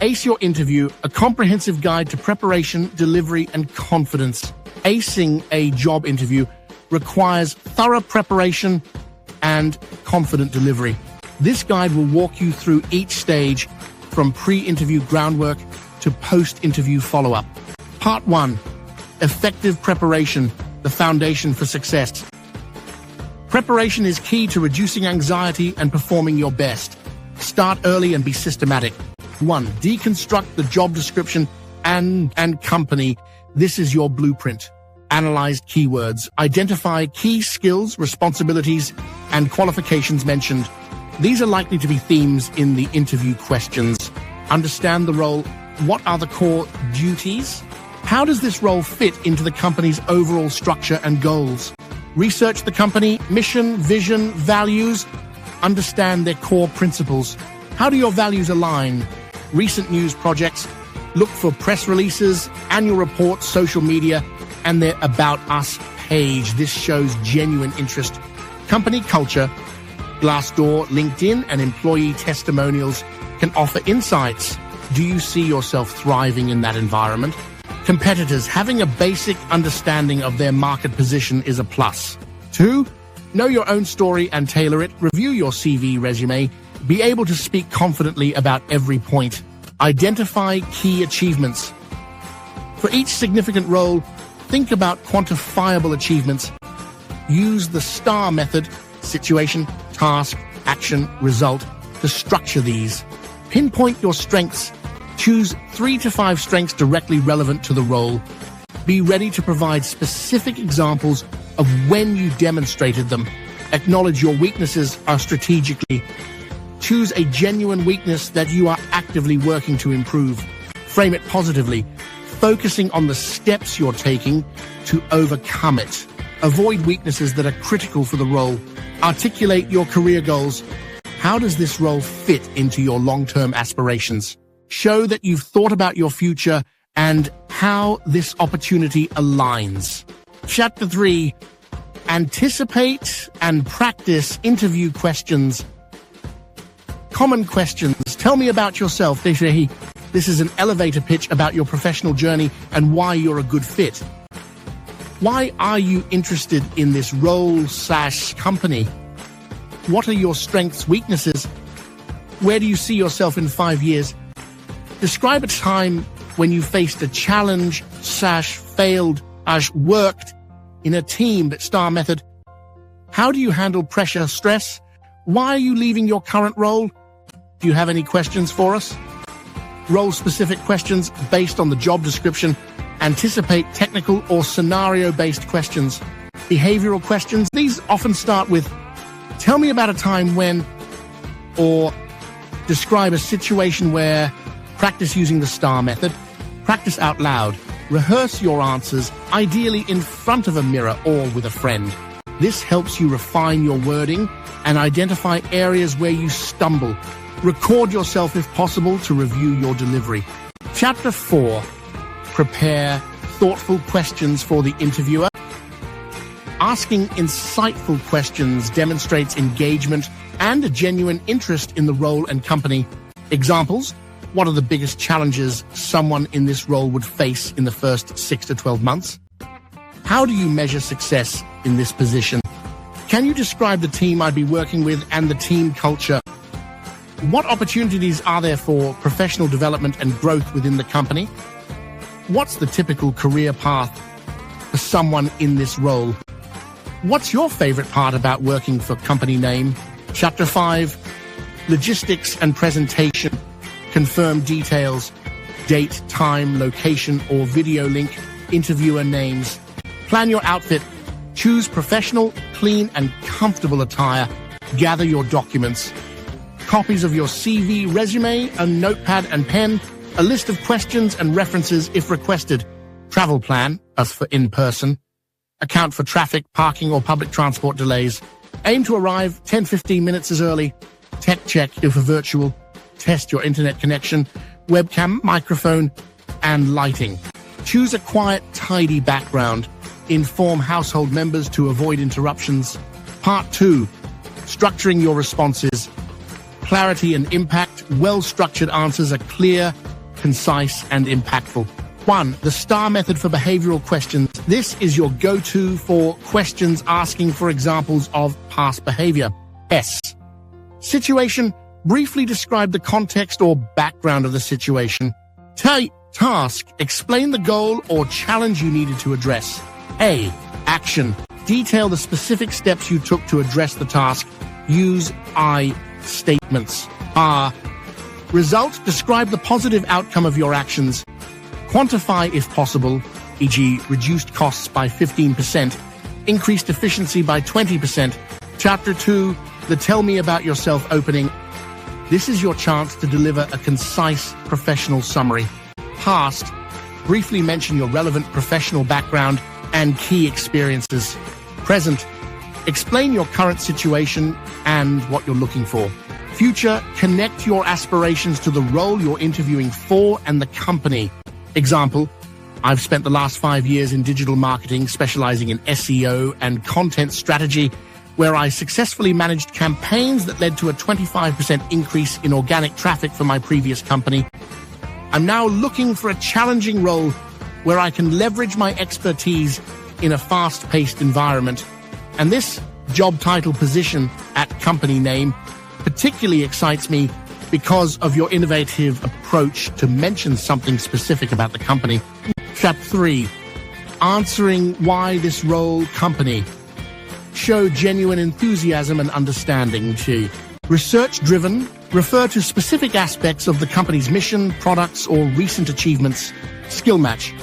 Ace Your Interview, a comprehensive guide to preparation, delivery, and confidence. Acing a job interview requires thorough preparation and confident delivery. This guide will walk you through each stage, from pre-interview groundwork to post-interview follow-up. Part 1. Effective preparation, the foundation for success. Preparation is key to reducing anxiety and performing your best. Start early and be systematic. 1. Deconstruct the job description and company. This is your blueprint. Analyze keywords. Identify key skills, responsibilities, and qualifications mentioned. These are likely to be themes in the interview questions. Understand the role. What are the core duties? How does this role fit into the company's overall structure and goals? Research the company, mission, vision, values. Understand their core principles. How do your values align? Recent news projects. Look for press releases, annual reports, social media, and their About Us page. This shows genuine interest. Company culture. Glassdoor, LinkedIn, and employee testimonials can offer insights. Do you see yourself thriving in that environment? Competitors. Having a basic understanding of their market position is a plus. 2. Know your own story and tailor it. Review your CV resume. Be able to speak confidently about every point. Identify key achievements. For each significant role, think about quantifiable achievements. Use the STAR method, situation, task, action, result, to structure these. Pinpoint your strengths. Choose 3 to 5 strengths directly relevant to the role. Be ready to provide specific examples of when you demonstrated them. Acknowledge your weaknesses are strategically. Choose a genuine weakness that you are actively working to improve. Frame it positively, focusing on the steps you're taking to overcome it. Avoid weaknesses that are critical for the role. Articulate your career goals. How does this role fit into your long-term aspirations? Show that you've thought about your future and how this opportunity aligns. Chapter 3. Anticipate and practice interview questions. Common questions. Tell me about yourself. This is an elevator pitch about your professional journey and why you're a good fit. Why are you interested in this role/company? What are your strengths, weaknesses? Where do you see yourself in 5 years? Describe a time when you faced a challenge/failed, worked in a team. STAR method. How do you handle pressure, stress? Why are you leaving your current role? Do you have any questions for us? Role-specific questions based on the job description. Anticipate technical or scenario-based questions. Behavioral questions. These often start with, tell me about a time when, or describe a situation where. Practice using the STAR method. Practice out loud. Rehearse your answers, ideally in front of a mirror or with a friend. This helps you refine your wording and identify areas where you stumble. Record yourself if possible to review your delivery. Chapter 4. Prepare thoughtful questions for the interviewer. Asking insightful questions demonstrates engagement and a genuine interest in the role and company. Examples. What are the biggest challenges someone in this role would face in the first 6 to 12 months? How do you measure success in this position? Can you describe the team I'd be working with and the team culture? What opportunities are there for professional development and growth within the company? What's the typical career path for someone in this role? What's your favorite part about working for company name? Chapter 5. Logistics and presentation. Confirm details, date, time, location, or video link, interviewer names. Plan your outfit. Choose professional, clean, and comfortable attire. Gather your documents. Copies of your CV, resume, a notepad and pen, a list of questions and references if requested. Travel plan, as for in-person. Account for traffic, parking, or public transport delays. Aim to arrive 10-15 minutes as early. Tech check if virtual. Test your internet connection, webcam, microphone, and lighting. Choose a quiet, tidy background. Inform household members to avoid interruptions. Part 2. Structuring your responses. Clarity and impact. well-structured answers are clear, concise, and impactful. 1. The STAR method for behavioral questions. This is your go-to for questions asking for examples of past behavior. S. Situation. Briefly describe the context or background of the situation. Task. Explain the goal or challenge you needed to address. A. Action. Detail the specific steps you took to address the task. Use I statements. R. Result. Describe the positive outcome of your actions. Quantify if possible, e.g. reduced costs by 15%, increased efficiency by 20%. Chapter 2, the Tell Me About Yourself opening. This is your chance to deliver a concise professional summary. Past, briefly mention your relevant professional background and key experiences. Present, explain your current situation and what you're looking for. Future, connect your aspirations to the role you're interviewing for and the company. Example, I've spent the last 5 years in digital marketing, specializing in SEO and content strategy, where I successfully managed campaigns that led to a 25% increase in organic traffic for my previous company. I'm now looking for a challenging role where I can leverage my expertise in a fast-paced environment. And this job title position at company name particularly excites me because of your innovative approach to mention something specific about the company. Chapter 3, answering why this role company. Show genuine enthusiasm and understanding. To research-driven, refer to specific aspects of the company's mission, products, or recent achievements. Skill match.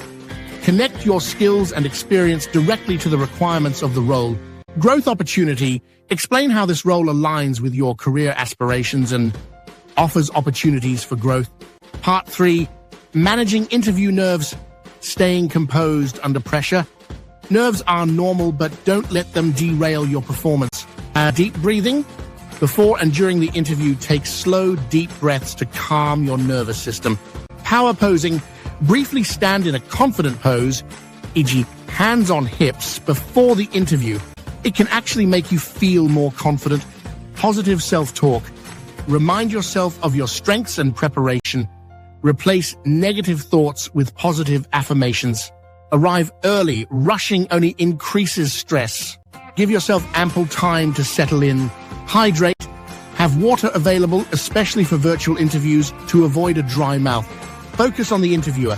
Connect your skills and experience directly to the requirements of the role. Growth opportunity. Explain how this role aligns with your career aspirations and offers opportunities for growth. Part 3, managing interview nerves. Staying composed under pressure. Nerves are normal, but don't let them derail your performance. Deep breathing. Before and during the interview, take slow, deep breaths to calm your nervous system. Power posing. Briefly stand in a confident pose, e.g. hands on hips, before the interview. It can actually make you feel more confident. Positive self-talk. Remind yourself of your strengths and preparation. Replace negative thoughts with positive affirmations. Arrive early. Rushing only increases stress. Give yourself ample time to settle in. Hydrate. Have water available, especially for virtual interviews, to avoid a dry mouth. Focus on the interviewer.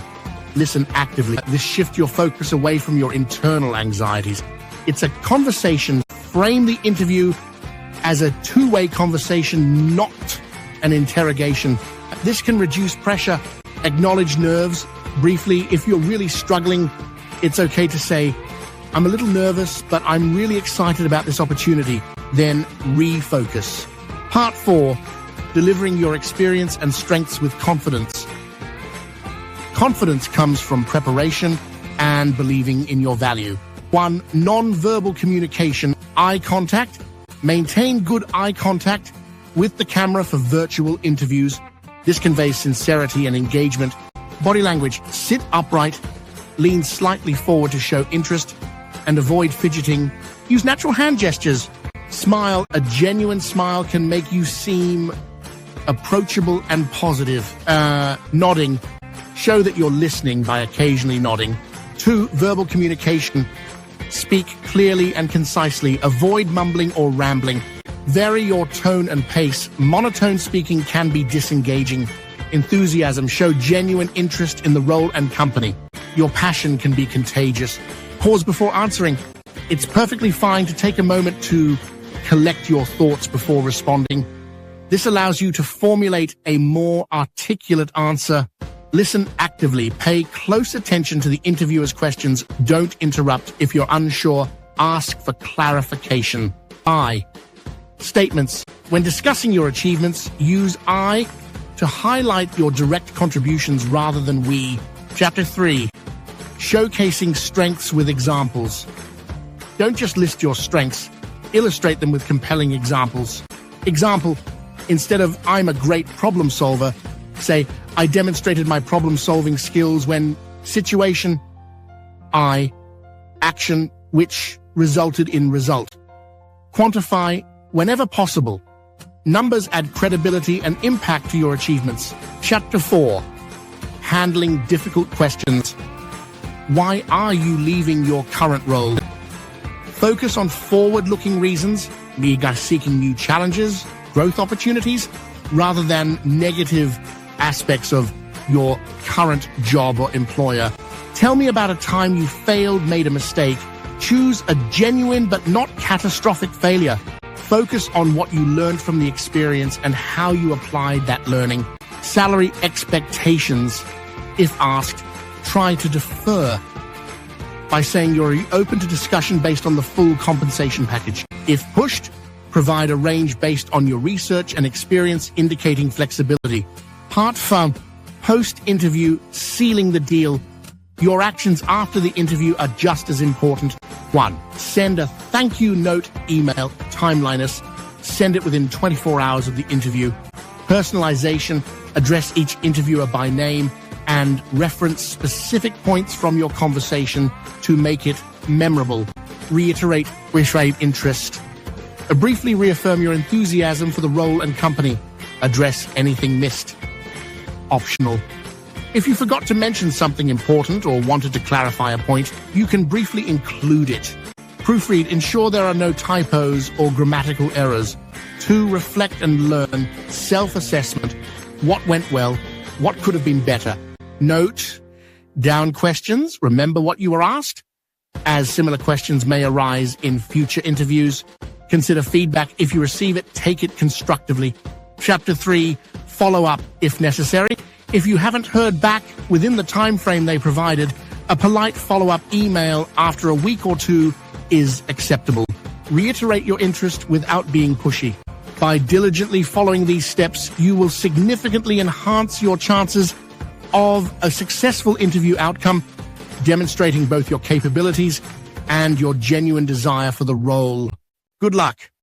Listen actively. This shifts your focus away from your internal anxieties. It's a conversation. Frame the interview as a two-way conversation, not an interrogation. This can reduce pressure. Acknowledge nerves. Briefly, if you're really struggling, it's okay to say, I'm a little nervous, but I'm really excited about this opportunity. Then refocus. Part 4, delivering your experience and strengths with confidence. Confidence comes from preparation and believing in your value. 1. Non-verbal communication. Eye contact. Maintain good eye contact with the camera for virtual interviews. This conveys sincerity and engagement. Body language. Sit upright. Lean slightly forward to show interest and avoid fidgeting. Use natural hand gestures. Smile. A genuine smile can make you seem approachable and positive. Nodding. Show that you're listening by occasionally nodding. 2. Verbal communication. Speak clearly and concisely. Avoid mumbling or rambling. Vary your tone and pace. Monotone speaking can be disengaging. Enthusiasm. Show genuine interest in the role and company. Your passion can be contagious. Pause before answering. It's perfectly fine to take a moment to collect your thoughts before responding. This allows you to formulate a more articulate answer. Listen actively. Pay close attention to the interviewer's questions. Don't interrupt. If you're unsure, ask for clarification. I. Statements. When discussing your achievements, use I to highlight your direct contributions rather than we. Chapter 3. Showcasing strengths with examples. Don't just list your strengths. Illustrate them with compelling examples. Example, instead of I'm a great problem solver, say, I demonstrated my problem-solving skills when situation, I, action, which resulted in result. Quantify whenever possible. Numbers add credibility and impact to your achievements. Chapter 4. Handling difficult questions. Why are you leaving your current role? Focus on forward-looking reasons, seeking new challenges, growth opportunities, rather than negative aspects of your current job or employer. Tell me about a time you failed, made a mistake. Choose a genuine but not catastrophic failure. Focus on what you learned from the experience and how you applied that learning. Salary expectations. If asked, try to defer by saying you're open to discussion based on the full compensation package. If pushed, provide a range based on your research and experience indicating flexibility. Part 5. Post-interview, sealing the deal. Your actions after the interview are just as important. 1. Send a thank you note, email, timeliness. Send it within 24 hours of the interview. Personalization. Address each interviewer by name and reference specific points from your conversation to make it memorable. Reiterate interest. Briefly reaffirm your enthusiasm for the role and company. Address anything missed. Optional. If you forgot to mention something important or wanted to clarify a point, you can briefly include it. Proofread. Ensure there are no typos or grammatical errors. 2. Reflect and learn. Self-assessment. What went well? What could have been better? Note down questions. Remember what you were asked, as similar questions may arise in future interviews. Consider feedback. If you receive it, take it constructively. Chapter 3. Follow up if necessary. If you haven't heard back within the time frame they provided, a polite follow-up email after a week or 2 is acceptable. Reiterate your interest without being pushy. By diligently following these steps, you will significantly enhance your chances of a successful interview outcome, demonstrating both your capabilities and your genuine desire for the role. Good luck.